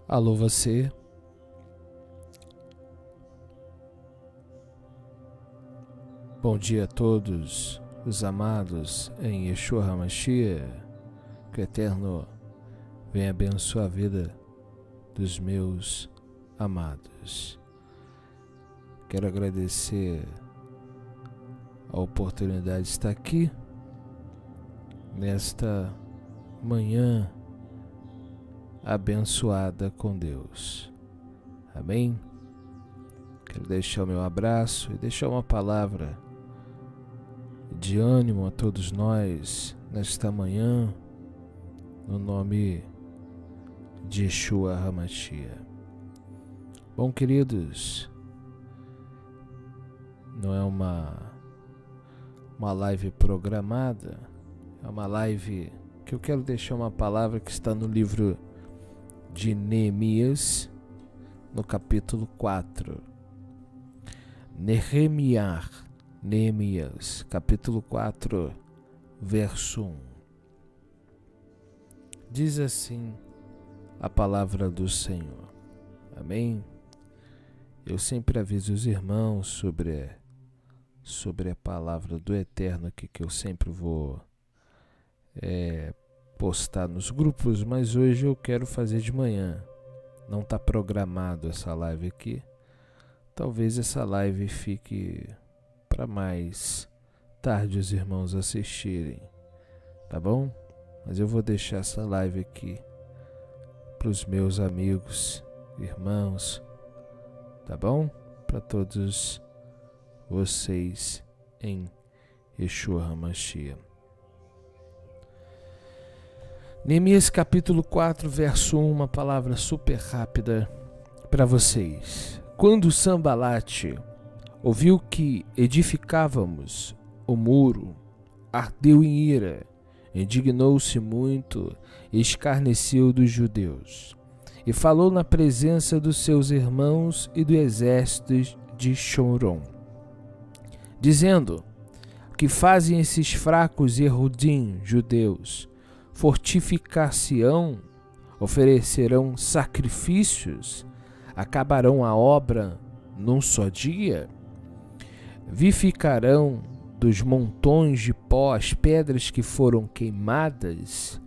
Alô você, bom dia a todos os amados em Yeshua HaMashiach, que o Eterno venha abençoar a vida dos meus amados. Quero agradecer a oportunidade de estar aqui nesta manhã abençoada com Deus. Amém? Quero deixar o meu abraço e deixar uma palavra de ânimo a todos nós nesta manhã, no nome de Yeshua HaMashiach. Bom, queridos, não é uma live programada, é uma live que eu quero deixar uma palavra que está no livro de Neemias, no capítulo 4. Neemias, capítulo 4, verso 1. Diz assim a palavra do Senhor. Amém? Eu sempre aviso os irmãos sobre a palavra do Eterno aqui, que eu sempre vou postar nos grupos, mas hoje eu quero fazer de manhã. Não está programado essa live aqui. Talvez essa live fique para mais tarde os irmãos assistirem, tá bom? Mas eu vou deixar essa live aqui para os meus amigos, irmãos, tá bom? Para todos vocês em Yeshua HaMashiach. Neemias capítulo 4, verso 1, uma palavra super rápida para vocês. Quando Sanbalate ouviu que edificávamos o muro, ardeu em ira, indignou-se muito e escarneceu dos judeus. E falou na presença dos seus irmãos e do exército de Chorom, dizendo: que fazem esses fracos e errudim judeus? Fortificar-se-ão, oferecerão sacrifícios, acabarão a obra num só dia? Vivificarão dos montões de pó as pedras que foram queimadas?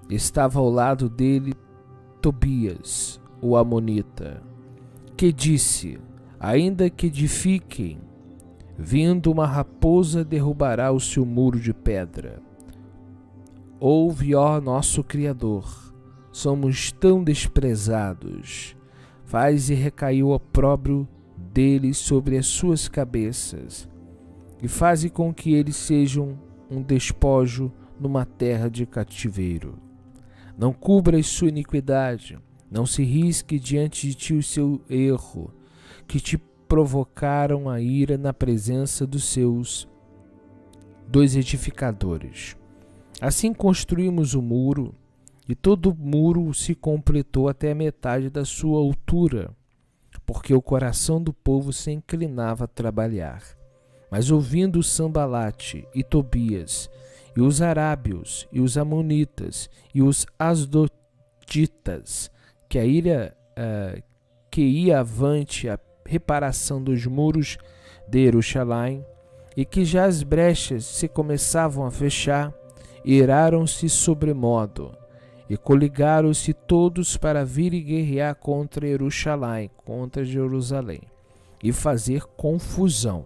Estava ao lado dele Tobias, o amonita, que disse: ainda que edifiquem, vindo uma raposa derrubará o seu muro de pedra. Ouve, ó nosso Criador, somos tão desprezados. Faz e recaiu o opróbrio deles sobre as suas cabeças, e faze com que eles sejam um despojo numa terra de cativeiro. Não cubras sua iniquidade, não se risque diante de ti o seu erro, que te provocaram a ira na presença dos edificadores. Assim construímos o muro, e todo o muro se completou até a metade da sua altura, porque o coração do povo se inclinava a trabalhar. Mas ouvindo Sanbalate e Tobias, e os arábios, e os amonitas, e os asdoditas, que ia avante a reparação dos muros de Jerusalém, e que já as brechas se começavam a fechar, iraram-se sobremodo, e coligaram-se todos para vir e guerrear contra Jerusalém, e fazer confusão.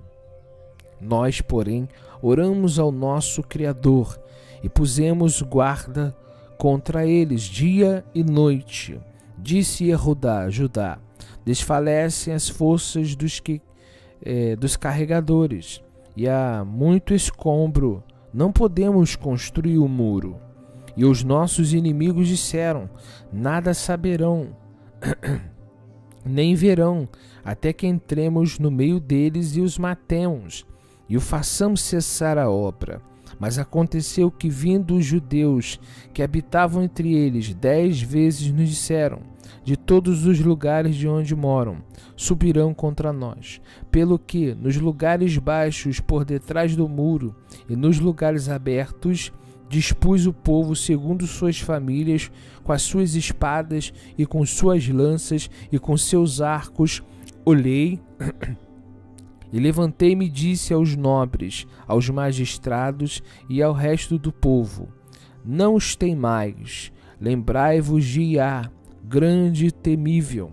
Nós, porém, oramos ao nosso Criador, e pusemos guarda contra eles dia e noite. Disse Judá, desfalecem as forças dos carregadores, e há muito escombro, não podemos construir o muro. E os nossos inimigos disseram: nada saberão, nem verão, até que entremos no meio deles e os matemos, e o façamos cessar a obra. Mas aconteceu que, vindo os judeus que habitavam entre eles, 10 vezes nos disseram: de todos os lugares de onde moram, subirão contra nós. Pelo que, nos lugares baixos por detrás do muro, e nos lugares abertos, dispus o povo segundo suas famílias, com as suas espadas e com suas lanças e com seus arcos. Olhei e levantei-me e disse aos nobres, aos magistrados e ao resto do povo: não os temais, lembrai-vos de Iá, grande e temível,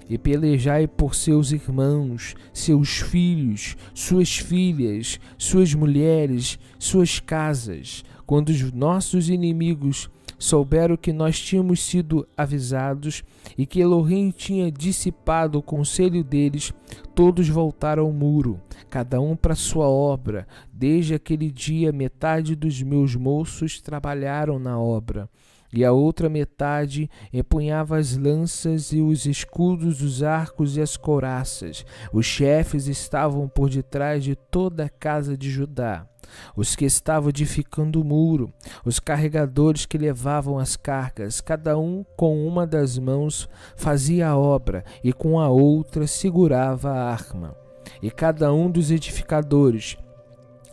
e pelejai por seus irmãos, seus filhos, suas filhas, suas mulheres, suas casas. Quando os nossos inimigos souberam que nós tínhamos sido avisados e que Elohim tinha dissipado o conselho deles, todos voltaram ao muro, cada um para sua obra. Desde aquele dia, metade dos meus moços trabalharam na obra, e a outra metade empunhava as lanças e os escudos, os arcos e as couraças. Os chefes estavam por detrás de toda a casa de Judá, os que estavam edificando o muro, os carregadores que levavam as cargas, cada um com uma das mãos fazia a obra e com a outra segurava a arma. E cada um dos edificadores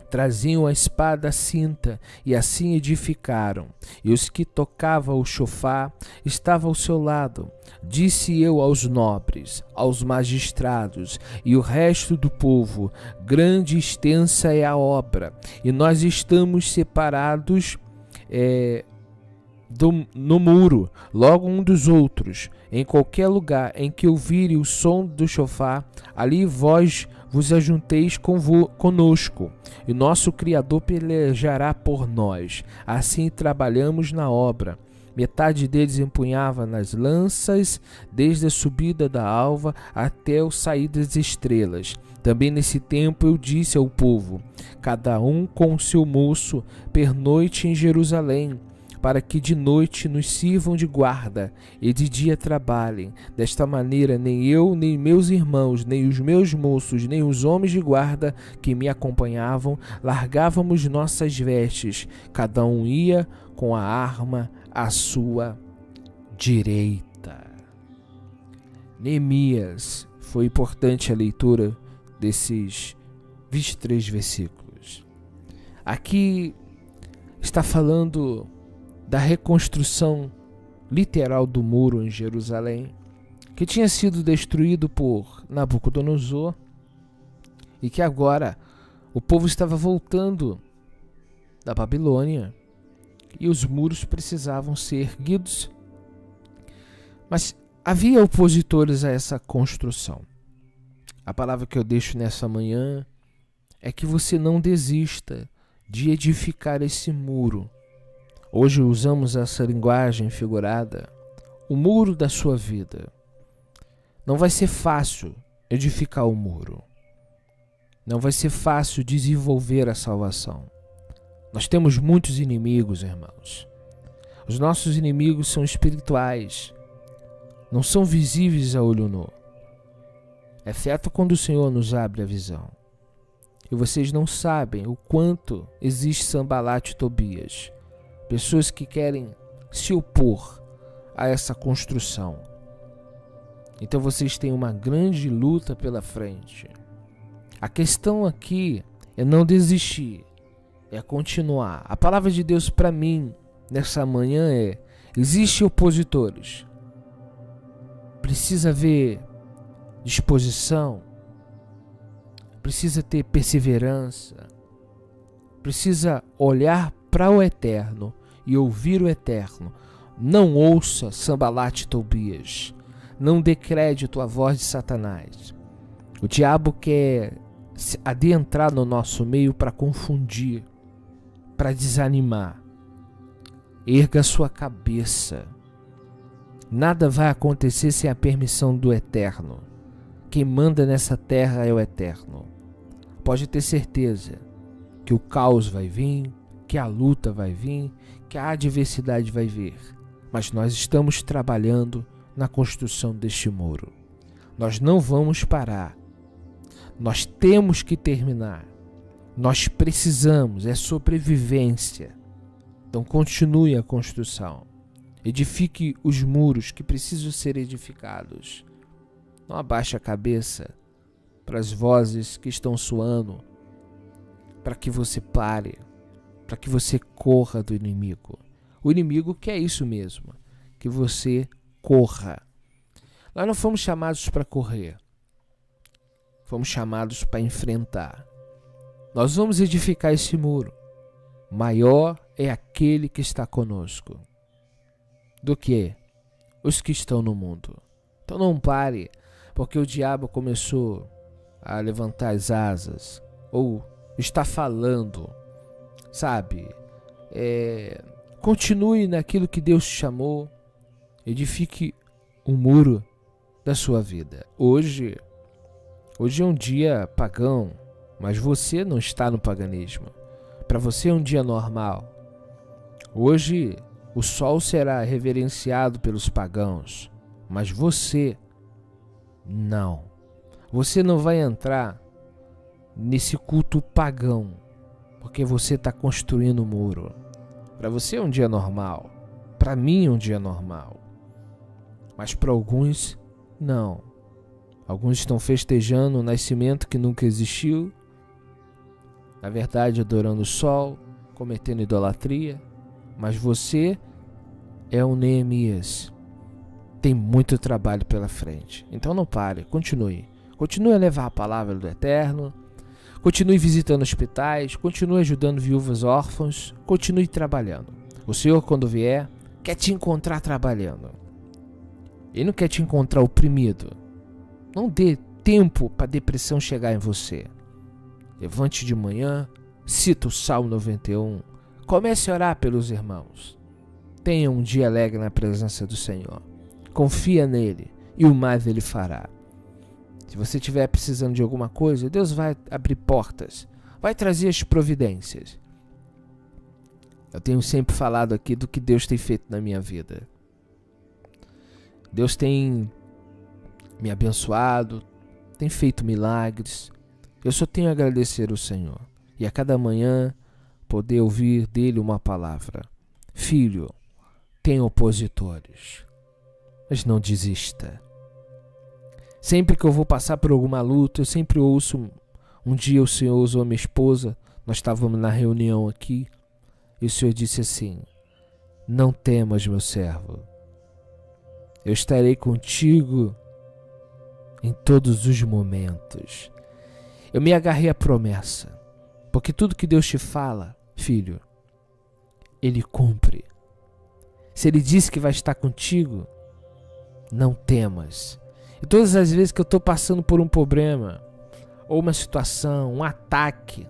traziam a espada à cinta, e assim edificaram. E os que tocavam o chofar estavam ao seu lado. Disse eu aos nobres, aos magistrados e o resto do povo: grande e extensa é a obra, e nós estamos separados no muro, logo um dos outros. Em qualquer lugar em que ouvirem o som do chofar, ali vós vos ajunteis conosco, e nosso Criador pelejará por nós. Assim trabalhamos na obra. Metade deles empunhava nas lanças, desde a subida da alva até o sair das estrelas. Também nesse tempo eu disse ao povo: cada um com o seu moço pernoite em Jerusalém, para que de noite nos sirvam de guarda e de dia trabalhem. Desta maneira, nem eu, nem meus irmãos, nem os meus moços, nem os homens de guarda que me acompanhavam, largávamos nossas vestes. Cada um ia com a arma à sua direita. Neemias, foi importante a leitura desses 23 versículos. Aqui está falando da reconstrução literal do muro em Jerusalém, que tinha sido destruído por Nabucodonosor e que agora o povo estava voltando da Babilônia e os muros precisavam ser erguidos. Mas havia opositores a essa construção. A palavra que eu deixo nessa manhã é que você não desista de edificar esse muro. Hoje usamos essa linguagem figurada, o muro da sua vida. Não vai ser fácil edificar o muro. Não vai ser fácil desenvolver a salvação. Nós temos muitos inimigos, irmãos. Os nossos inimigos são espirituais, não são visíveis a olho nu, exceto quando o Senhor nos abre a visão. E vocês não sabem o quanto existe Sanbalat e Tobias, pessoas que querem se opor a essa construção. Então vocês têm uma grande luta pela frente. A questão aqui é não desistir, é continuar. A palavra de Deus para mim nessa manhã é: existem opositores. Precisa haver disposição, precisa ter perseverança, precisa olhar para o eterno e ouvir o eterno. Não ouça Sanbalat e Tobias. Não dê crédito à voz de Satanás. O diabo quer adentrar no nosso meio para confundir, para desanimar. Erga sua cabeça. Nada vai acontecer sem a permissão do eterno. Quem manda nessa terra é o eterno. Pode ter certeza que o caos vai vir, que a luta vai vir, que a adversidade vai vir. Mas nós estamos trabalhando na construção deste muro. Nós não vamos parar. Nós temos que terminar. Nós precisamos, é sobrevivência. Então continue a construção. Edifique os muros que precisam ser edificados. Não abaixe a cabeça para as vozes que estão soando, para que você pare. para que você corra do inimigo. O inimigo quer isso mesmo, que você corra. Nós não fomos chamados para correr, fomos chamados para enfrentar. Nós vamos edificar esse muro. Maior é aquele que está conosco do que os que estão no mundo. Então não pare, porque o diabo começou a levantar as asas, ou está falando, sabe? Continue naquilo que Deus te chamou, edifique o muro da sua vida. Hoje é um dia pagão, mas você não está no paganismo. Para você é um dia normal. Hoje o sol será reverenciado pelos pagãos, mas você não. Você não vai entrar nesse culto pagão, porque você está construindo um muro. Para você é um dia normal. Para mim é um dia normal. Mas para alguns, não. Alguns estão festejando um nascimento que nunca existiu. Na verdade, adorando o sol, cometendo idolatria. Mas você é um Neemias. Tem muito trabalho pela frente. Então não pare, continue. Continue a levar a palavra do Eterno. Continue visitando hospitais. Continue ajudando viúvas órfãos. Continue trabalhando. O Senhor, quando vier, quer te encontrar trabalhando. Ele não quer te encontrar oprimido. Não dê tempo para a depressão chegar em você. Levante de manhã, cita o Salmo 91. Comece a orar pelos irmãos. Tenha um dia alegre na presença do Senhor. Confia nele e o mais ele fará. Se você estiver precisando de alguma coisa, Deus vai abrir portas. Vai trazer as providências. Eu tenho sempre falado aqui do que Deus tem feito na minha vida. Deus tem me abençoado, tem feito milagres. Eu só tenho a agradecer ao Senhor. E a cada manhã poder ouvir dele uma palavra. Filho, tem opositores, mas não desista. Sempre que eu vou passar por alguma luta, eu sempre ouço. Um dia o Senhor usou a minha esposa, nós estávamos na reunião aqui, e o Senhor disse assim: não temas, meu servo, eu estarei contigo em todos os momentos. Eu me agarrei à promessa, porque tudo que Deus te fala, filho, Ele cumpre. Se Ele disse que vai estar contigo, não temas. E todas as vezes que eu estou passando por um problema, ou uma situação, um ataque,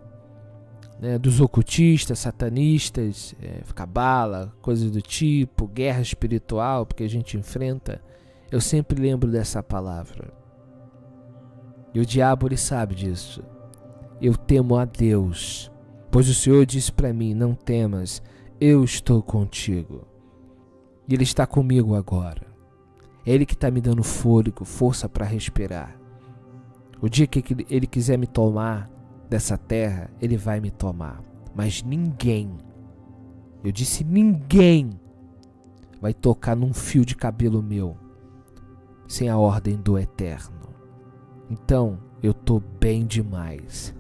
né, dos ocultistas, satanistas, cabala, coisas do tipo, guerra espiritual, porque a gente enfrenta, eu sempre lembro dessa palavra. E o diabo, ele sabe disso. Eu temo a Deus, pois o Senhor disse para mim: não temas, eu estou contigo. E Ele está comigo agora. É Ele que está me dando fôlego, força para respirar. O dia que Ele quiser me tomar dessa terra, Ele vai me tomar. Mas ninguém, eu disse ninguém, vai tocar num fio de cabelo meu, sem a ordem do Eterno. Então, eu tô bem demais.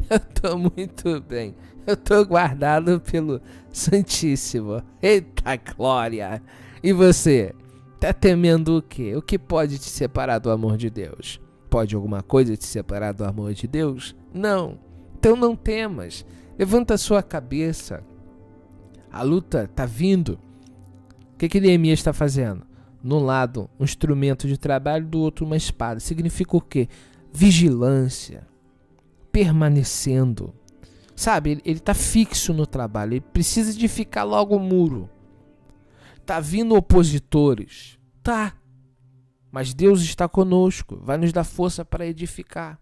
Eu tô muito bem. Eu tô guardado pelo Santíssimo. Eita glória! E você? Tá temendo o quê? O que pode te separar do amor de Deus? Pode alguma coisa te separar do amor de Deus? Não. Então não temas. Levanta a sua cabeça. A luta tá vindo. O que Neemias está fazendo? No lado, um instrumento de trabalho, do outro, uma espada. Significa o quê? Vigilância. Permanecendo. Sabe, ele está fixo no trabalho. Ele precisa de ficar logo o muro. Tá vindo opositores. Tá. Mas Deus está conosco. Vai nos dar força para edificar.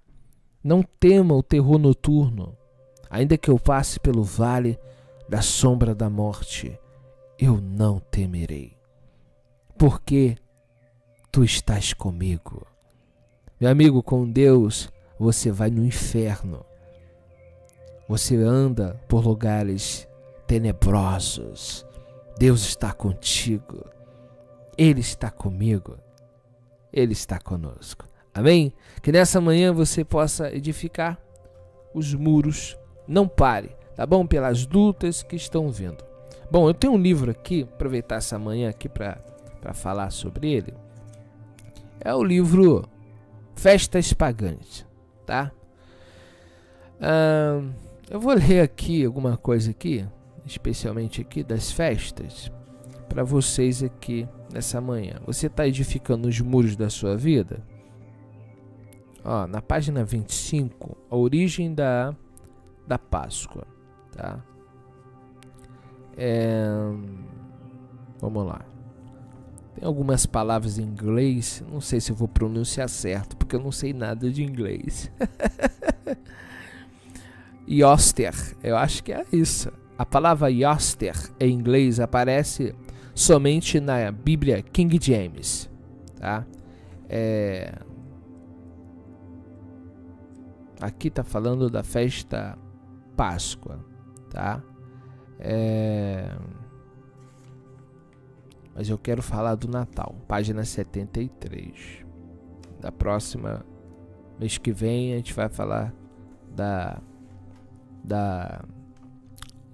Não tema o terror noturno. Ainda que eu passe pelo vale da sombra da morte, eu não temerei. Porque tu estás comigo. Meu amigo, com Deus você vai no inferno. Você anda por lugares tenebrosos. Deus está contigo. Ele está comigo. Ele está conosco. Amém? Que nessa manhã você possa edificar os muros Não pare, tá bom? Pelas lutas que estão vindo. Bom, eu tenho um livro aqui, aproveitar essa manhã aqui para falar sobre ele. É o livro Festas Pagãs, tá? Eu vou ler aqui alguma coisa aqui, especialmente aqui das festas, para vocês aqui nessa manhã. Você está edificando os muros da sua vida? Ó, na página 25, a origem da Páscoa, tá? Vamos lá. Tem algumas palavras em inglês, não sei se eu vou pronunciar certo, porque eu não sei nada de inglês. Yoster, eu acho que é isso. A palavra Yoster em inglês aparece somente na Bíblia King James, tá? Aqui tá falando da festa Páscoa, tá? Mas eu quero falar do Natal, página 73. Da próxima mês que vem a gente vai falar da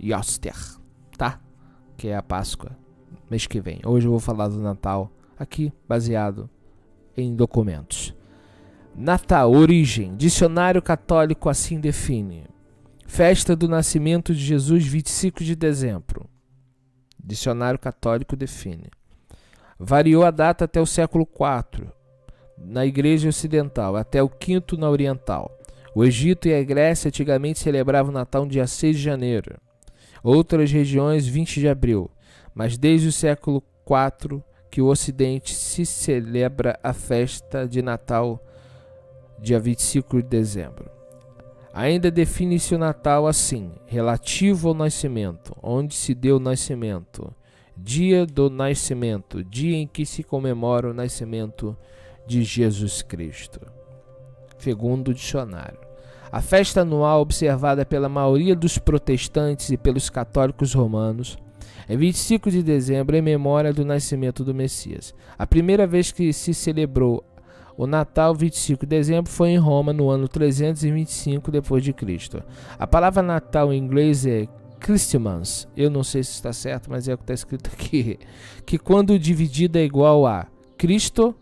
Yoster, tá? Que é a Páscoa, mês que vem. Hoje eu vou falar do Natal aqui, baseado em documentos. Natal, origem. Dicionário católico assim define: festa do nascimento de Jesus, 25 de dezembro. Dicionário católico define. Variou a data até o século IV na Igreja Ocidental, até o V na Oriental. O Egito e a Grécia antigamente celebravam o Natal no dia 6 de janeiro. Outras regiões, 20 de abril. Mas desde o século IV que o Ocidente se celebra a festa de Natal, dia 25 de dezembro. Ainda define-se o Natal assim: relativo ao nascimento, onde se deu o nascimento, dia do nascimento, dia em que se comemora o nascimento de Jesus Cristo. Segundo o dicionário. A festa anual observada pela maioria dos protestantes e pelos católicos romanos é 25 de dezembro, em memória do nascimento do Messias. A primeira vez que se celebrou o Natal, 25 de dezembro, foi em Roma no ano 325 d.C. A palavra Natal em inglês é Christmas. Eu não sei se está certo, mas é o que está escrito aqui. Que quando dividida é igual a Cristo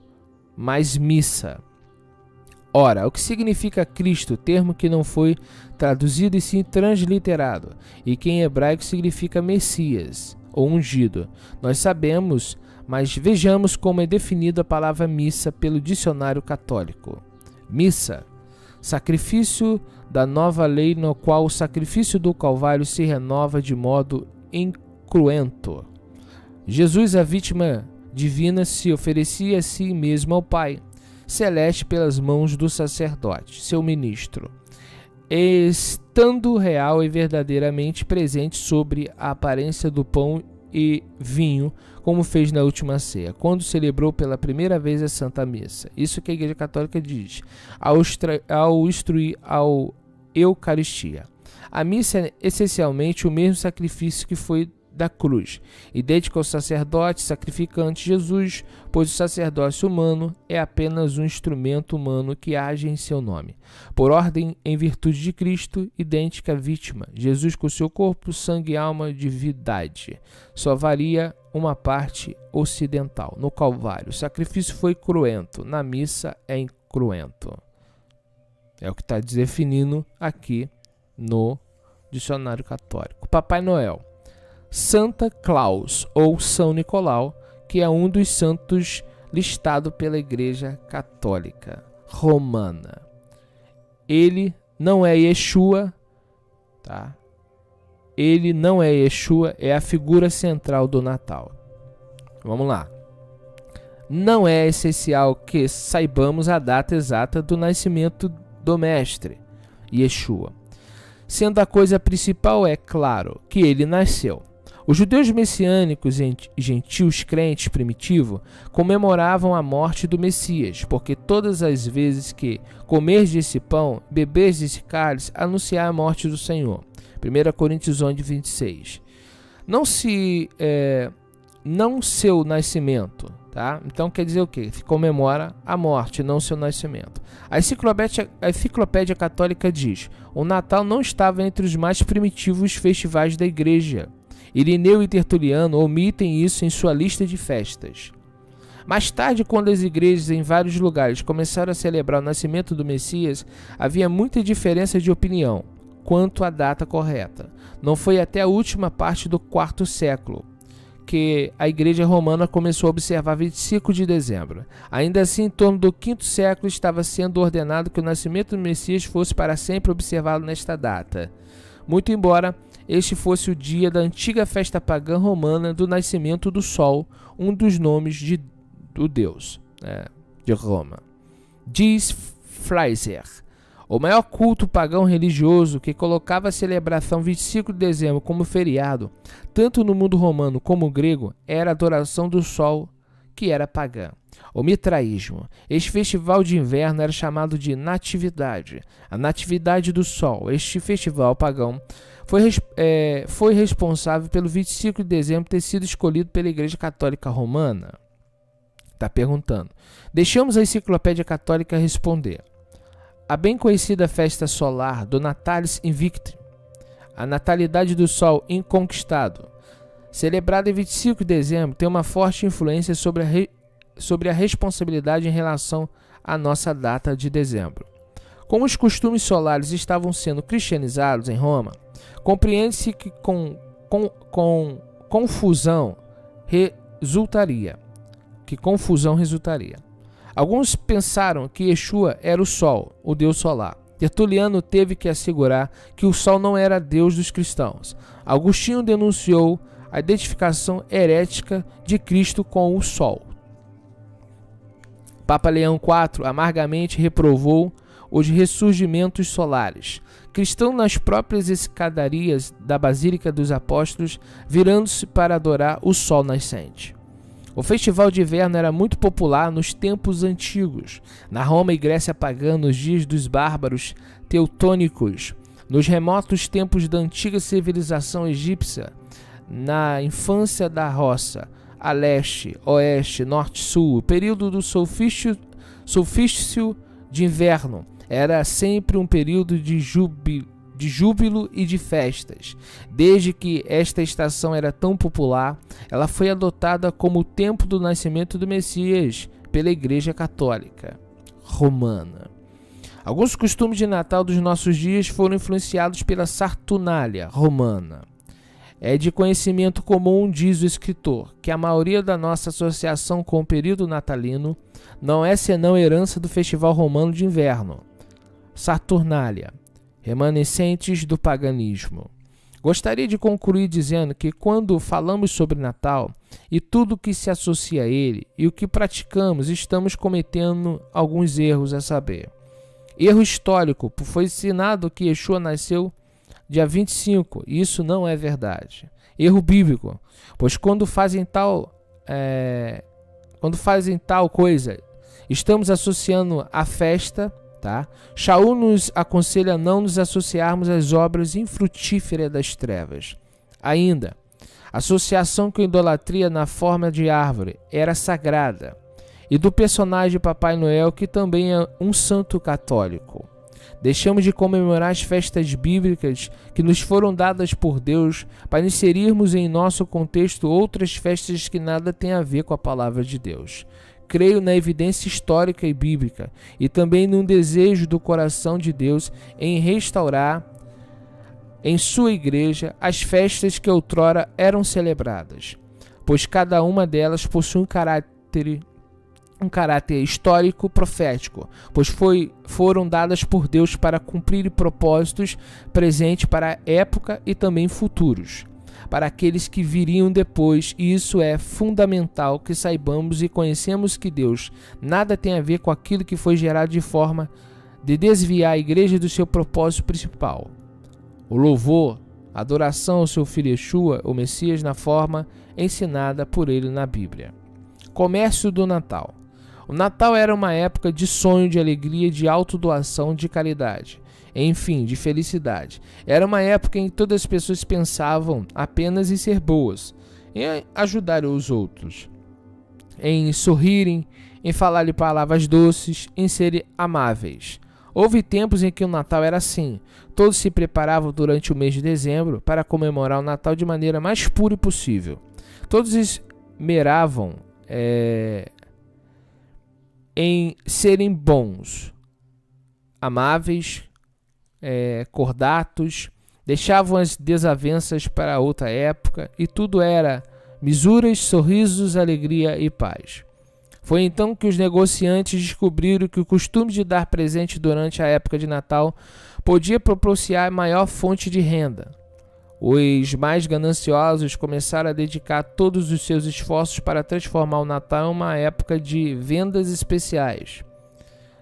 mais missa. Ora, o que significa Cristo, termo que não foi traduzido e sim transliterado, e que em hebraico significa Messias, ou ungido. Nós sabemos, mas vejamos como é definida a palavra missa pelo dicionário católico. Missa, sacrifício da nova lei, no qual o sacrifício do Calvário se renova de modo incruento. Jesus, a vítima divina, se oferecia a si mesmo ao Pai celeste pelas mãos do sacerdote, seu ministro, estando real e verdadeiramente presente sobre a aparência do pão e vinho, como fez na última ceia, quando celebrou pela primeira vez a Santa Missa. Isso que a Igreja Católica diz, ao instruir a Eucaristia. A missa é essencialmente o mesmo sacrifício que foi da cruz, idêntico ao sacerdote sacrificante Jesus, pois o sacerdócio humano é apenas um instrumento humano que age em seu nome. Por ordem, em virtude de Cristo, idêntica à vítima, Jesus com seu corpo, sangue, alma, divindade. Só varia uma parte ocidental. No Calvário, o sacrifício foi cruento, na missa é incruento. É o que está definindo aqui no dicionário católico. Papai Noel. Santa Claus ou São Nicolau, que é um dos santos listado pela Igreja Católica Romana. Ele não é Yeshua, tá? Ele não é Yeshua, é a figura central do Natal. Vamos lá. Não é essencial que saibamos a data exata do nascimento do Mestre, Yeshua. Sendo a coisa principal, é claro que ele nasceu. Os judeus messiânicos e gentios crentes primitivos comemoravam a morte do Messias, porque todas as vezes que comerdes esse pão, beberes esse cálice, anunciar a morte do Senhor. 1 Coríntios 11, 26. Não seu nascimento, Tá? Então quer dizer o quê? Comemora a morte, não seu nascimento. A Enciclopédia Católica diz: o Natal não estava entre os mais primitivos festivais da Igreja. Irineu e Tertuliano omitem isso em sua lista de festas. Mais tarde, quando as igrejas em vários lugares começaram a celebrar o nascimento do Messias, havia muita diferença de opinião quanto à data correta. Não foi até a última parte do quarto século que a Igreja Romana começou a observar 25 de dezembro. Ainda assim, em torno do quinto século, estava sendo ordenado que o nascimento do Messias fosse para sempre observado nesta data, muito embora este fosse o dia da antiga festa pagã romana do nascimento do Sol, um dos nomes do deus de Roma. Diz Fraser: o maior culto pagão religioso que colocava a celebração 25 de dezembro como feriado, tanto no mundo romano como grego, era a adoração do sol, que era pagã. O mitraísmo. Este festival de inverno era chamado de Natividade, a Natividade do Sol. Este festival pagão foi responsável pelo 25 de dezembro ter sido escolhido pela Igreja Católica Romana. Está perguntando. Deixamos a Enciclopédia Católica responder. A bem conhecida festa solar do Natalis Invicti, a natalidade do Sol inconquistado, celebrada em 25 de dezembro, tem uma forte influência sobre a responsabilidade em relação à nossa data de dezembro. Como os costumes solares estavam sendo cristianizados em Roma, compreende-se que com confusão resultaria. Alguns pensaram que Yeshua era o Sol, o Deus solar. Tertuliano teve que assegurar que o Sol não era Deus dos cristãos. Agostinho denunciou a identificação herética de Cristo com o Sol. Papa Leão IV amargamente reprovou os ressurgimentos solares. Cristão nas próprias escadarias da Basílica dos Apóstolos, virando-se para adorar o Sol nascente. O festival de inverno era muito popular nos tempos antigos, na Roma e Grécia pagã, nos dias dos bárbaros teutônicos, nos remotos tempos da antiga civilização egípcia, na infância da roça, a leste, oeste, norte, sul. O período do solstício de inverno era sempre um período de júbilo e de festas. Desde que esta estação era tão popular, ela foi adotada como o tempo do nascimento do Messias pela Igreja Católica Romana. Alguns costumes de Natal dos nossos dias foram influenciados pela Saturnália romana. É de conhecimento comum, diz o escritor, que a maioria da nossa associação com o período natalino não é senão herança do festival romano de inverno, Saturnália, remanescentes do paganismo. Gostaria de concluir dizendo que quando falamos sobre Natal e tudo que se associa a ele e o que praticamos, estamos cometendo alguns erros, a saber. Erro histórico, foi ensinado que Yeshua nasceu dia 25, e isso não é verdade. Erro bíblico, pois quando fazem tal coisa, estamos associando a festa. Tá? Shaul nos aconselha a não nos associarmos às obras infrutíferas das trevas. Ainda, associação com idolatria na forma de árvore era sagrada, e do personagem Papai Noel, que também é um santo católico. Deixamos de comemorar as festas bíblicas que nos foram dadas por Deus para inserirmos em nosso contexto outras festas que nada têm a ver com a palavra de Deus. Creio na evidência histórica e bíblica e também num desejo do coração de Deus em restaurar em sua igreja as festas que outrora eram celebradas, pois cada uma delas possui um caráter histórico profético, pois foram dadas por Deus para cumprir propósitos presentes para a época e também futuros, para aqueles que viriam depois, e isso é fundamental que saibamos e conhecemos que Deus nada tem a ver com aquilo que foi gerado de forma de desviar a igreja do seu propósito principal. O louvor, a adoração ao seu filho Yeshua, o Messias, na forma ensinada por ele na Bíblia. Comércio do Natal. O Natal era uma época de sonho, de alegria, de autodoação, de caridade. Enfim, de felicidade. Era uma época em que todas as pessoas pensavam apenas em ser boas, em ajudar os outros. em sorrirem, em falar-lhe palavras doces, em serem amáveis. Houve tempos em que o Natal era assim. Todos se preparavam durante o mês de dezembro para comemorar o Natal de maneira mais pura possível. Todos esmeravam em serem bons, amáveis, cordatos, deixavam as desavenças para outra época e tudo era misuras, sorrisos, alegria e paz. Foi então que os negociantes descobriram que o costume de dar presente durante a época de Natal podia propiciar maior fonte de renda. Os mais gananciosos começaram a dedicar todos os seus esforços para transformar o Natal em uma época de vendas especiais,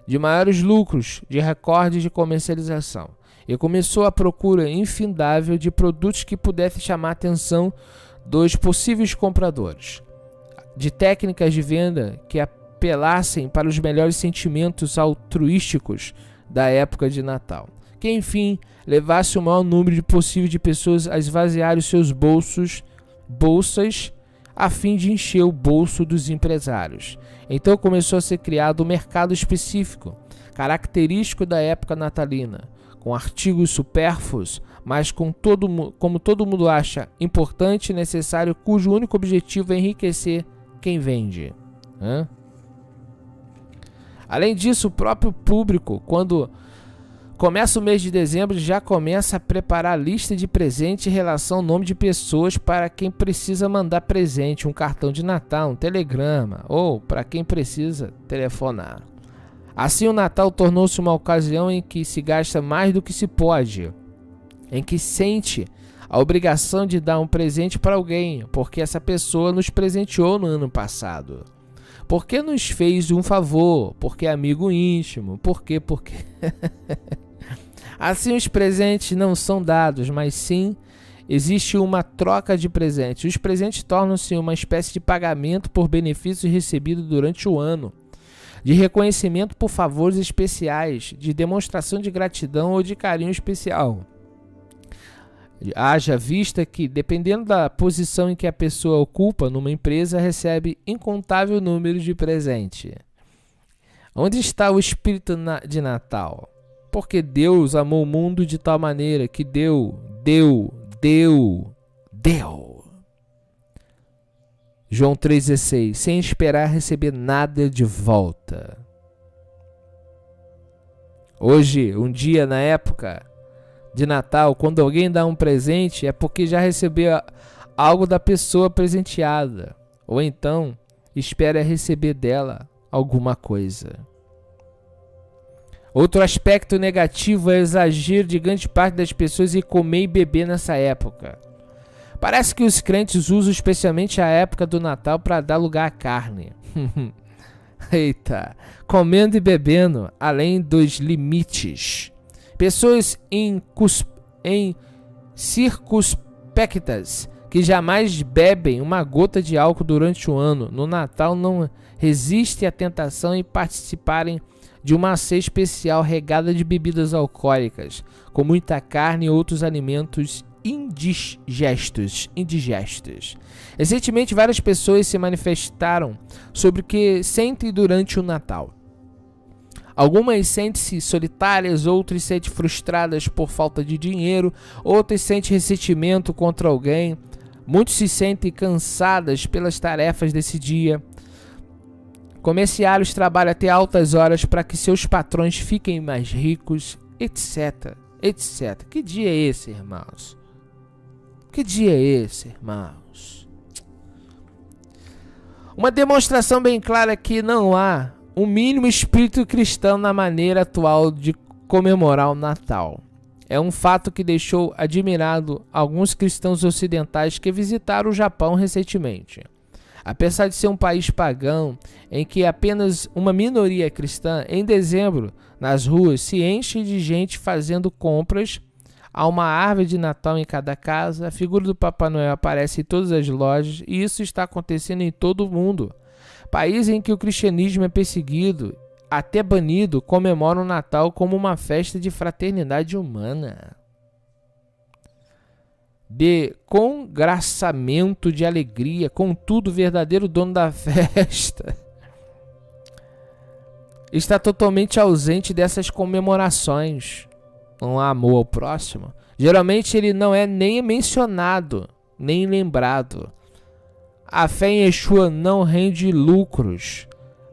de maiores lucros, de recordes de comercialização. E começou a procura infindável de produtos que pudessem chamar a atenção dos possíveis compradores, de técnicas de venda que apelassem para os melhores sentimentos altruísticos da época de Natal, que enfim levasse o maior número possível de pessoas a esvaziar os seus bolsas a fim de encher o bolso dos empresários. Então começou a ser criado um mercado específico, característico da época natalina, com artigos supérfluos, mas como todo mundo acha importante e necessário, cujo único objetivo é enriquecer quem vende. Além disso, o próprio público, quando começa o mês de dezembro, já começa a preparar a lista de presente em relação ao nome de pessoas para quem precisa mandar presente, um cartão de Natal, um telegrama, ou para quem precisa telefonar. Assim, o Natal tornou-se uma ocasião em que se gasta mais do que se pode, em que sente a obrigação de dar um presente para alguém, porque essa pessoa nos presenteou no ano passado, porque nos fez um favor, porque é amigo íntimo, porque... Assim, os presentes não são dados, mas sim existe uma troca de presentes. Os presentes tornam-se uma espécie de pagamento por benefícios recebidos durante o ano, de reconhecimento por favores especiais, de demonstração de gratidão ou de carinho especial. Haja vista que, dependendo da posição em que a pessoa ocupa numa empresa, recebe incontável número de presentes. Onde está o espírito de Natal? Porque Deus amou o mundo de tal maneira que deu. João 3,16, sem esperar receber nada de volta. Hoje, um dia na época de Natal, quando alguém dá um presente, é porque já recebeu algo da pessoa presenteada, ou então espera receber dela alguma coisa. Outro aspecto negativo é o exagero de grande parte das pessoas em comer e beber nessa época. Parece que os crentes usam especialmente a época do Natal para dar lugar à carne. Eita, comendo e bebendo além dos limites. Pessoas circunspectas que jamais bebem uma gota de álcool durante o ano, no Natal não resistem à tentação em participarem de uma ceia especial regada de bebidas alcoólicas, com muita carne e outros alimentos indigestos. Recentemente, várias pessoas se manifestaram sobre o que sentem durante o Natal. Algumas sentem-se solitárias, outras sentem frustradas por falta de dinheiro, outras sentem ressentimento contra alguém. Muitos se sentem cansadas pelas tarefas desse dia. Comerciários trabalham até altas horas para que seus patrões fiquem mais ricos, etc. Que dia é esse, irmãos? Que dia é esse, irmãos? Uma demonstração bem clara que não há um mínimo espírito cristão na maneira atual de comemorar o Natal. É um fato que deixou admirado alguns cristãos ocidentais que visitaram o Japão recentemente. Apesar de ser um país pagão, em que apenas uma minoria é cristã, em dezembro, nas ruas, se enche de gente fazendo compras. Há uma árvore de Natal em cada casa, a figura do Papai Noel aparece em todas as lojas, e isso está acontecendo em todo o mundo. Países em que o cristianismo é perseguido, até banido, comemoram o Natal como uma festa de fraternidade humana. de congraçamento, de alegria. Contudo, o verdadeiro dono da festa está totalmente ausente dessas comemorações. Não há amor ao próximo. Geralmente ele não é nem mencionado, nem lembrado. A fé em Yeshua não rende lucros,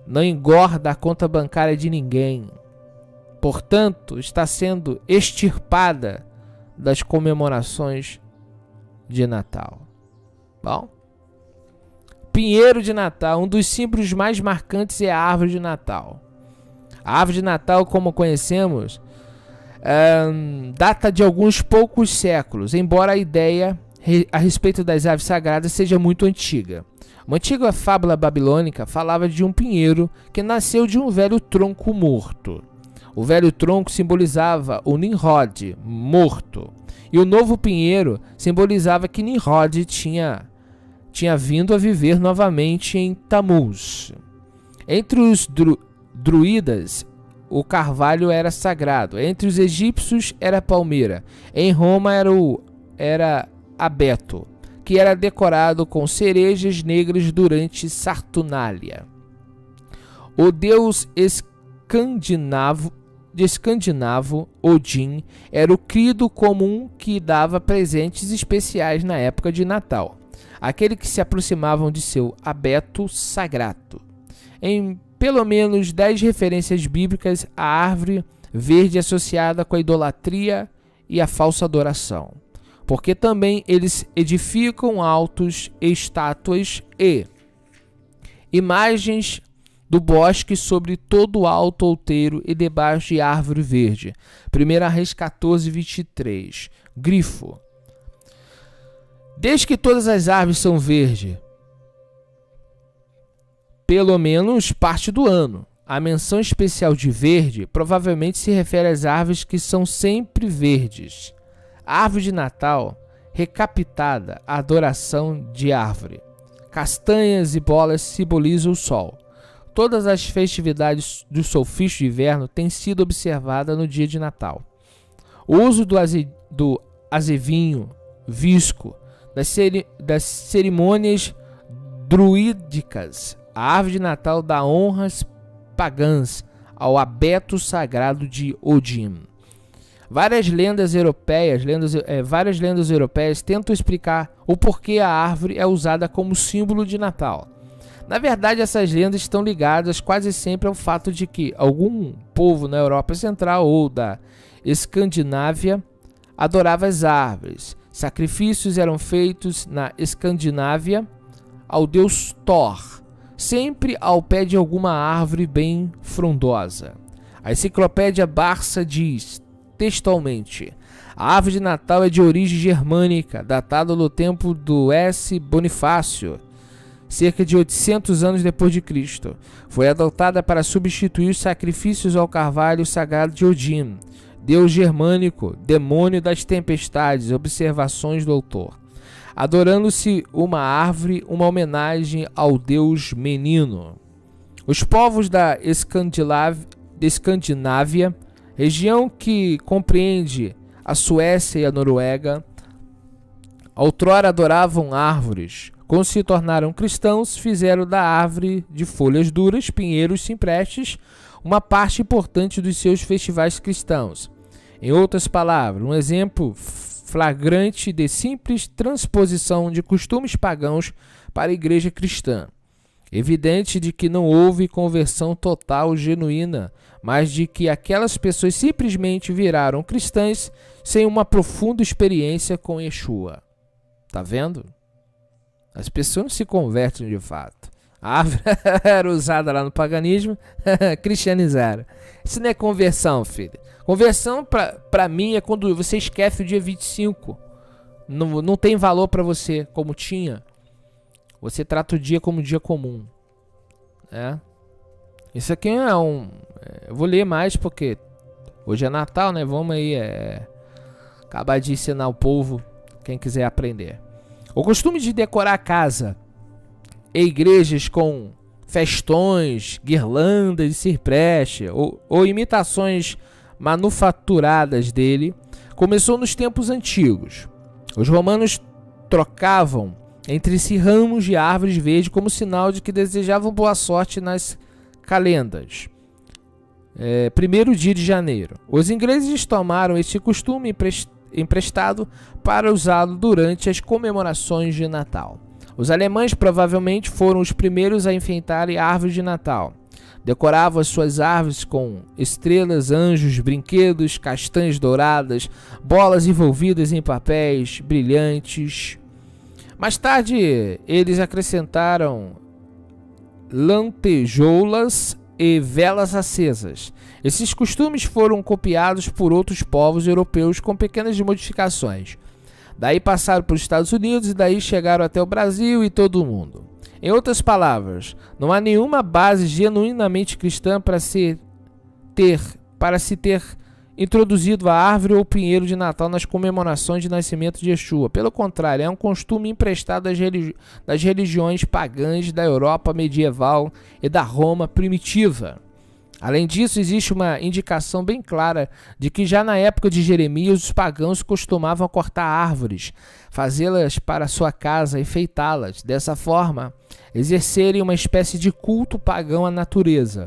não engorda a conta bancária de ninguém. Portanto, está sendo extirpada das comemorações de Natal. Bom, pinheiro de Natal, um dos símbolos mais marcantes é a árvore de Natal. A árvore de Natal, como conhecemos, data de alguns poucos séculos, embora a ideia a respeito das aves sagradas seja muito antiga. Uma antiga fábula babilônica falava de um pinheiro que nasceu de um velho tronco morto. O velho tronco simbolizava o Nimrod, morto, e o novo pinheiro simbolizava que Nimrod tinha vindo a viver novamente em Tammuz. Entre os druidas, o carvalho era sagrado. Entre os egípcios era a palmeira. Em Roma era abeto, que era decorado com cerejas negras durante Saturnália. O deus escandinavo Odin era o crido comum que dava presentes especiais na época de Natal, aquele que se aproximavam de seu abeto sagrado. Em pelo menos 10 referências bíblicas, a árvore verde é associada com a idolatria e a falsa adoração, porque também eles edificam altos estátuas e imagens do bosque sobre todo o alto outeiro e debaixo de árvore verde. 1 Reis 14, 23. Grifo. Desde que todas as árvores são verdes, pelo menos parte do ano. A menção especial de verde provavelmente se refere às árvores que são sempre verdes. A árvore de Natal, recapitada, a adoração de árvore. Castanhas e bolas simbolizam o sol. Todas as festividades do solstício de inverno têm sido observadas no dia de Natal. O uso do azevinho, visco, das cerimônias druídicas. A árvore de Natal dá honras pagãs ao abeto sagrado de Odin. Várias lendas europeias tentam explicar o porquê a árvore é usada como símbolo de Natal. Na verdade, essas lendas estão ligadas quase sempre ao fato de que algum povo na Europa Central ou da Escandinávia adorava as árvores. Sacrifícios eram feitos na Escandinávia ao deus Thor, sempre ao pé de alguma árvore bem frondosa. A enciclopédia Barça diz, textualmente, a árvore de Natal é de origem germânica, datada do tempo do S. Bonifácio, cerca de 800 anos depois de Cristo. Foi adotada para substituir os sacrifícios ao carvalho sagrado de Odin, deus germânico, demônio das tempestades. Observações do autor. Adorando-se uma árvore, uma homenagem ao deus menino. Os povos da Escandinávia, região que compreende a Suécia e a Noruega, outrora adoravam árvores. Quando se tornaram cristãos, fizeram da árvore de folhas duras, pinheiros ciprestes, uma parte importante dos seus festivais cristãos. Em outras palavras, um exemplo flagrante de simples transposição de costumes pagãos para a igreja cristã. Evidente de que não houve conversão total genuína, mas de que aquelas pessoas simplesmente viraram cristãs sem uma profunda experiência com Yeshua. Tá vendo? As pessoas não se convertem de fato. A árvore era usada lá no paganismo, cristianizaram. Isso não é conversão, filho. Conversão para mim é quando você esquece o dia 25. Não tem valor para você como tinha. Você trata o dia como um dia comum. Isso aqui é eu vou ler mais porque hoje é Natal, né? Vamos aí acabar de ensinar o povo, quem quiser aprender. O costume de decorar a casa e igrejas com festões, guirlandas de cipreste ou imitações manufaturadas dele começou nos tempos antigos. Os romanos trocavam entre si ramos de árvores verdes como sinal de que desejavam boa sorte nas calendas. 1º dia de janeiro. Os ingleses tomaram este costume emprestado para usá-lo durante as comemorações de Natal. Os alemães provavelmente foram os primeiros a enfeitarem árvores de Natal. Decoravam as suas árvores com estrelas, anjos, brinquedos, castanhas douradas, bolas envolvidas em papéis brilhantes. Mais tarde, eles acrescentaram lantejoulas e velas acesas. Esses costumes foram copiados por outros povos europeus com pequenas modificações. Daí passaram para os Estados Unidos e daí chegaram até o Brasil e todo o mundo. Em outras palavras, não há nenhuma base genuinamente cristã para se ter introduzido a árvore ou pinheiro de Natal nas comemorações de nascimento de Yeshua. Pelo contrário, é um costume emprestado das religiões pagãs da Europa medieval e da Roma primitiva. Além disso, existe uma indicação bem clara de que já na época de Jeremias, os pagãos costumavam cortar árvores, fazê-las para sua casa, enfeitá-las. Dessa forma, exercerem uma espécie de culto pagão à natureza,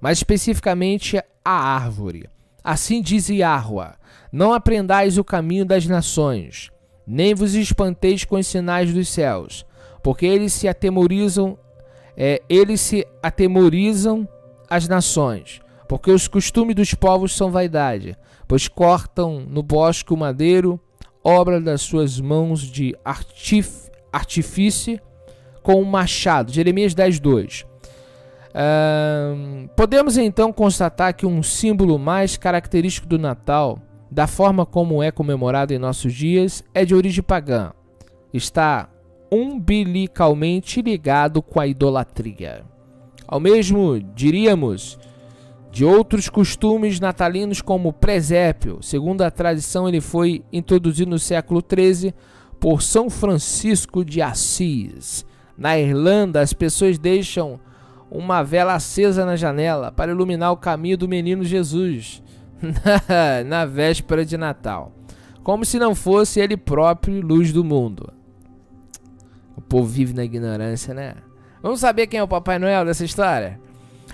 mais especificamente à árvore. Assim diz Yahuwah: não aprendais o caminho das nações, nem vos espanteis com os sinais dos céus, porque eles se atemorizam as nações, porque os costumes dos povos são vaidade, pois cortam no bosque o madeiro, obra das suas mãos de artifício, com um machado. Jeremias 10:2. Podemos então constatar que um símbolo mais característico do Natal, da forma como é comemorado em nossos dias, é de origem pagã. Está umbilicalmente ligado com a idolatria. Ao mesmo, diríamos, de outros costumes natalinos como o presépio. Segundo a tradição, ele foi introduzido no século XIII por São Francisco de Assis. Na Irlanda, as pessoas deixam uma vela acesa na janela para iluminar o caminho do menino Jesus na véspera de Natal, como se não fosse ele próprio luz do mundo. O povo vive na ignorância, né? Vamos saber quem é o Papai Noel dessa história?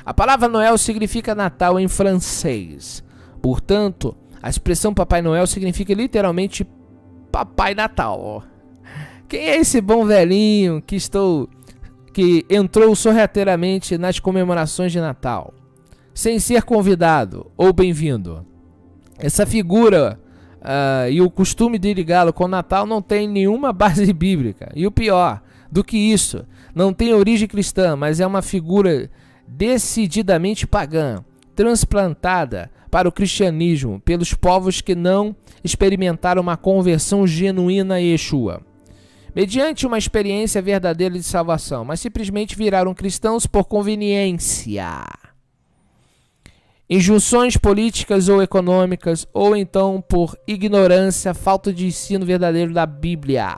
A palavra Noel significa Natal em francês. Portanto, a expressão Papai Noel significa literalmente Papai Natal. Quem é esse bom velhinho que entrou sorrateiramente nas comemorações de Natal, sem ser convidado ou bem-vindo? Essa figura e o costume de ligá-lo com o Natal não tem nenhuma base bíblica. E o pior do que isso, não tem origem cristã, mas é uma figura decididamente pagã, transplantada para o cristianismo pelos povos que não experimentaram uma conversão genuína a Yeshua, mediante uma experiência verdadeira de salvação, mas simplesmente viraram cristãos por conveniência, injunções políticas ou econômicas, ou então por ignorância, falta de ensino verdadeiro da Bíblia.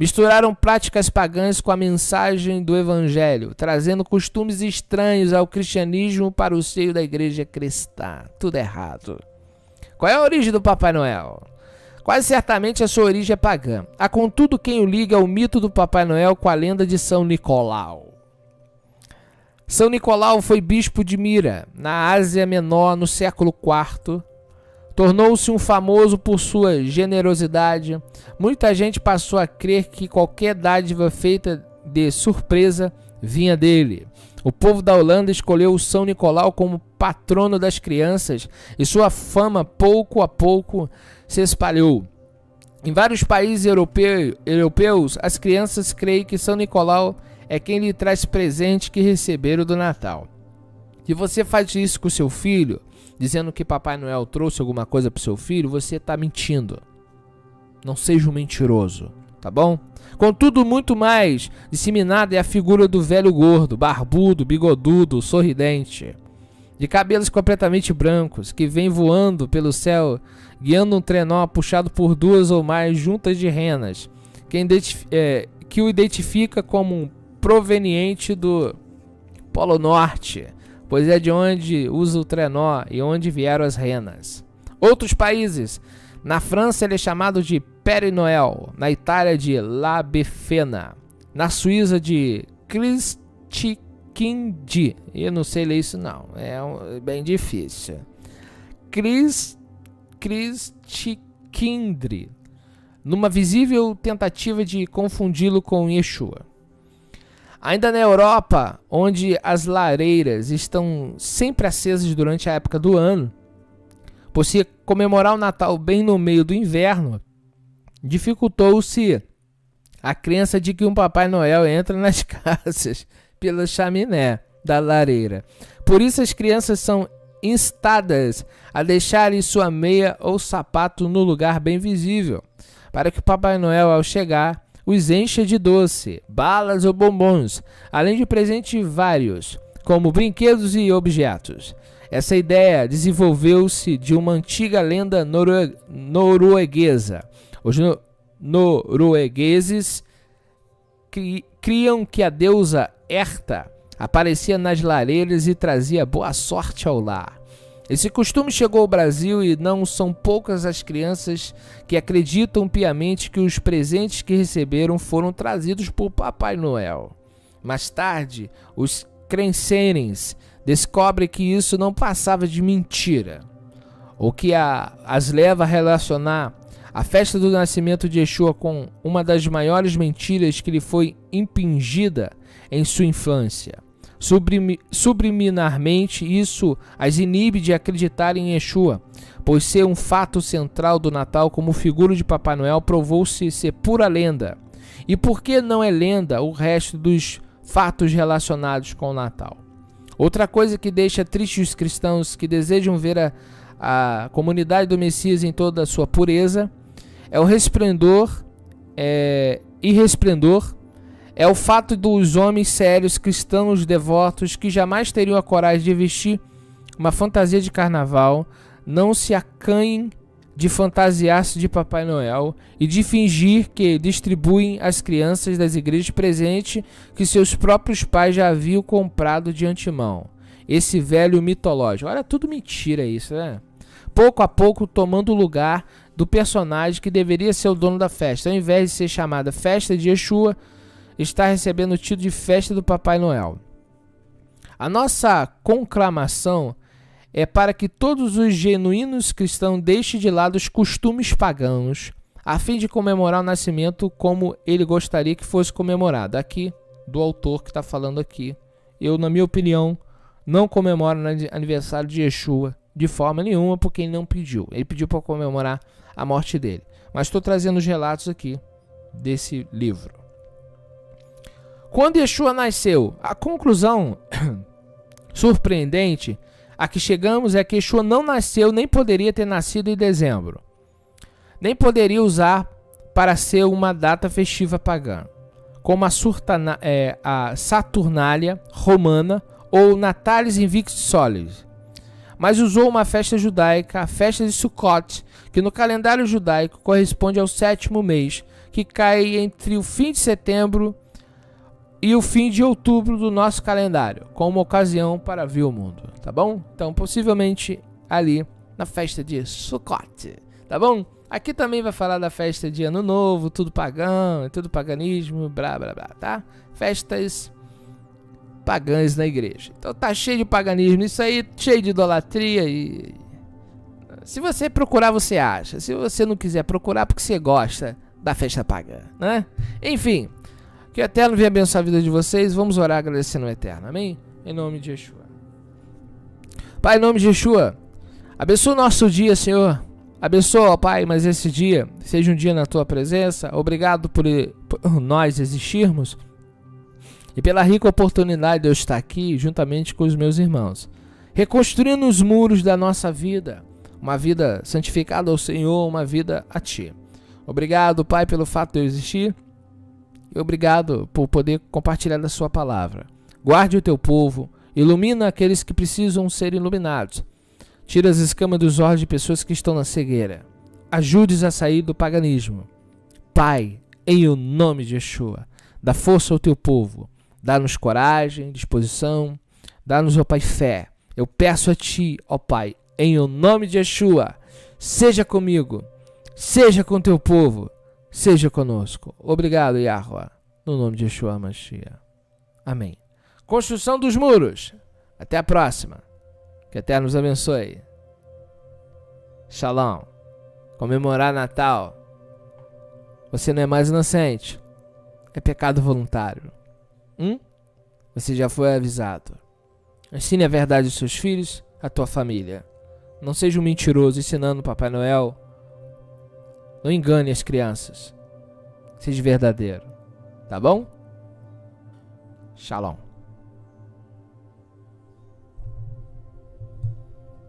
Misturaram práticas pagãs com a mensagem do Evangelho, trazendo costumes estranhos ao cristianismo para o seio da igreja cristã. Tudo errado. Qual é a origem do Papai Noel? Quase certamente a sua origem é pagã. Há contudo quem o liga ao mito do Papai Noel com a lenda de São Nicolau. São Nicolau foi bispo de Mira, na Ásia Menor, no século IV. Tornou-se um famoso por sua generosidade. Muita gente passou a crer que qualquer dádiva feita de surpresa vinha dele. O povo da Holanda escolheu o São Nicolau como patrono das crianças e sua fama pouco a pouco se espalhou. Em vários países europeus, as crianças creem que São Nicolau é quem lhe traz presente que receberam do Natal. Se você faz isso com seu filho, dizendo que Papai Noel trouxe alguma coisa para o seu filho, você está mentindo. Não seja um mentiroso, tá bom? Contudo, muito mais disseminada é a figura do velho gordo, barbudo, bigodudo, sorridente, de cabelos completamente brancos, que vem voando pelo céu, guiando um trenó puxado por duas ou mais juntas de renas, que o identifica como um proveniente do Polo Norte, pois é de onde usa o trenó e onde vieram as renas. Outros países Na França ele é chamado de Père Noël, na Itália de La Befana, na Suíça de Christkind. Eu não sei ler isso não, é bem difícil. Christkindri, numa visível tentativa de confundi-lo com Yeshua. Ainda na Europa, onde as lareiras estão sempre acesas durante a época do ano, por se comemorar o Natal bem no meio do inverno, dificultou-se a crença de que um Papai Noel entra nas casas pela chaminé da lareira. Por isso as crianças são instadas a deixarem sua meia ou sapato no lugar bem visível, para que o Papai Noel, ao chegar, os encha de doce, balas ou bombons, além de presentes vários, como brinquedos e objetos. Essa ideia desenvolveu-se de uma antiga lenda norueguesa. Os noruegueses criam que a deusa Erta aparecia nas lareiras e trazia boa sorte ao lar. Esse costume chegou ao Brasil e não são poucas as crianças que acreditam piamente que os presentes que receberam foram trazidos por Papai Noel. Mais tarde, os crenceres descobrem que isso não passava de mentira, o que as leva a relacionar a festa do nascimento de Yeshua com uma das maiores mentiras que lhe foi impingida em sua infância. Subliminarmente, isso as inibe de acreditar em Yeshua, pois ser um fato central do Natal como figura de Papai Noel provou-se ser pura lenda. E por que não é lenda o resto dos fatos relacionados com o Natal? Outra coisa que deixa tristes os cristãos que desejam ver a comunidade do Messias em toda a sua pureza é o resplendor é o fato dos homens sérios cristãos devotos que jamais teriam a coragem de vestir uma fantasia de carnaval, não se acanhem de fantasiar-se de Papai Noel e de fingir que distribuem às crianças das igrejas presente que seus próprios pais já haviam comprado de antemão. Esse velho mitológico. Olha, tudo mentira isso, né? Pouco a pouco tomando o lugar do personagem que deveria ser o dono da festa. Ao invés de ser chamada Festa de Yeshua, está recebendo o título de Festa do Papai Noel. A nossa conclamação é para que todos os genuínos cristãos deixem de lado os costumes pagãos, a fim de comemorar o nascimento como ele gostaria que fosse comemorado. Aqui, do autor que está falando aqui. Eu, na minha opinião, não comemoro o aniversário de Yeshua de forma nenhuma, porque ele não pediu. Ele pediu para comemorar a morte dele. Mas estou trazendo os relatos aqui desse livro. Quando Yeshua nasceu, a conclusão surpreendente a que chegamos é que Yeshua não nasceu, nem poderia ter nascido em dezembro. Nem poderia usar para ser uma data festiva pagã, como a Saturnália romana ou Natalis Invictus Solis. Mas usou uma festa judaica, a festa de Sukkot, que no calendário judaico corresponde ao 7º mês, que cai entre o fim de setembro e o fim de outubro do nosso calendário, como ocasião para ver o mundo, tá bom? Então, possivelmente ali na festa de Sukkot, tá bom? Aqui também vai falar da festa de Ano Novo, tudo pagão, tudo paganismo, blá blá blá, tá? Festas pagãs na igreja. Então tá cheio de paganismo, isso aí, cheio de idolatria e... Se você procurar, você acha. Se você não quiser procurar, porque você gosta da festa pagã, né? Enfim, que o Eterno venha abençoar a vida de vocês. Vamos orar agradecendo o Eterno, amém? Em nome de Yeshua. Pai, em nome de Yeshua, abençoa o nosso dia, Senhor. Abençoa, ó Pai, mas esse dia seja um dia na Tua presença. Obrigado por nós existirmos e pela rica oportunidade de eu estar aqui juntamente com os meus irmãos, reconstruindo os muros da nossa vida, uma vida santificada ao Senhor, uma vida a Ti. Obrigado, Pai, pelo fato de eu existir e obrigado por poder compartilhar da Sua palavra. Guarde o Teu povo, ilumina aqueles que precisam ser iluminados. Tira as escamas dos olhos de pessoas que estão na cegueira. Ajude-os a sair do paganismo. Pai, em o nome de Yeshua, dá força ao Teu povo. Dá-nos coragem, disposição. Dá-nos, ó Pai, fé. Eu peço a Ti, ó Pai, em o nome de Yeshua, seja comigo. seja com teu povo, seja conosco. Obrigado, Yahuwah, no nome de Yeshua Mashiach. Amém. Construção dos muros. Até a próxima. Que o Eterno nos abençoe. Shalom. Comemorar Natal. Você não é mais inocente. É pecado voluntário. Você já foi avisado. Ensine a verdade aos seus filhos, à tua família. Não seja um mentiroso ensinando o Papai Noel. Não engane as crianças. Seja verdadeiro. Tá bom? Shalom.